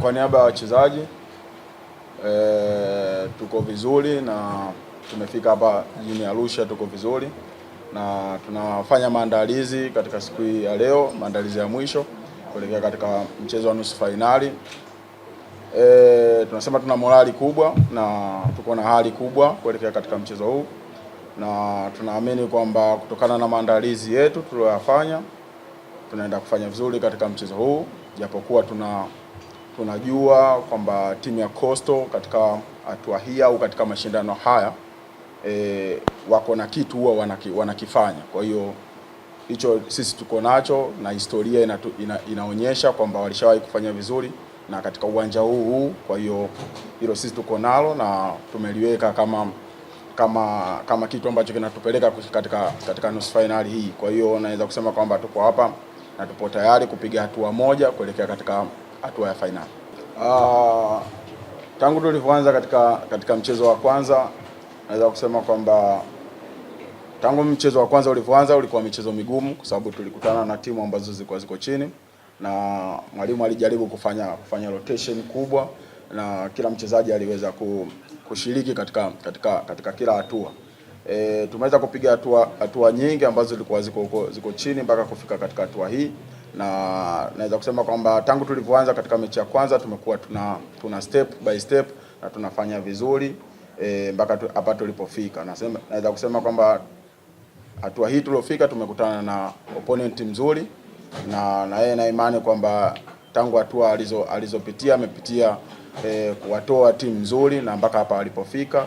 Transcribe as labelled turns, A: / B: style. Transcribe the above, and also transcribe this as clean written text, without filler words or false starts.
A: Kwa niaba ya wachezaji tuko vizuri na tumefika hapa jijini Arusha, tuko vizuri na tunafanya maandalizi katika siku hii ya leo, maandalizi ya mwisho kuelekea katika mchezo wa nusu fainali. Tunasema tuna morali kubwa na tuko na hali kubwa kuelekea katika mchezo huu, na tunaamini kwamba kutokana na maandalizi yetu tuliyofanya tunaenda kufanya vizuri katika mchezo huu, japokuwa tunajua kwamba timu ya Coastal katika hatua hii au katika mashindano haya wako na kitu huwa wanakifanya. Kwa hiyo hicho sisi tuko nacho na historia inaonyesha kwamba walishawahi kufanya vizuri na katika uwanja huu. Kwa hiyo hilo sisi tuko nalo na tumeliweka kama kitu ambacho kinatupeleka katika nusu finali hii. Kwa hiyo naweza kusema kwamba tuko hapa na tupo tayari kupiga hatua moja kuelekea katika hatua ya finali. Tangu tulivyoanza katika mchezo wa kwanza, naweza kusema kwamba tangu mchezo wa kwanza ulivyoanza ulikuwa michezo migumu, kwa sababu tulikutana na timu ambazo ziko chini na mwalimu alijaribu kufanya rotation kubwa na kila mchezaji aliweza kushiriki katika kila hatua. Tumeweza kupiga hatua nyingi ambazo zilikuwa ziko chini mpaka kufika katika hatua hii, na naweza kusema kwamba tangu tulivyoanza katika mechi ya kwanza tumekuwa tuna step by step na tunafanya vizuri mpaka hapa tulipofika. Naweza kusema kwamba hatua hii tuliofika tumekutana na opponent mzuri na yeye na imani kwamba tangu hatua alizopitia amepitia kuwatoa timu nzuri na mpaka hapa alipofika.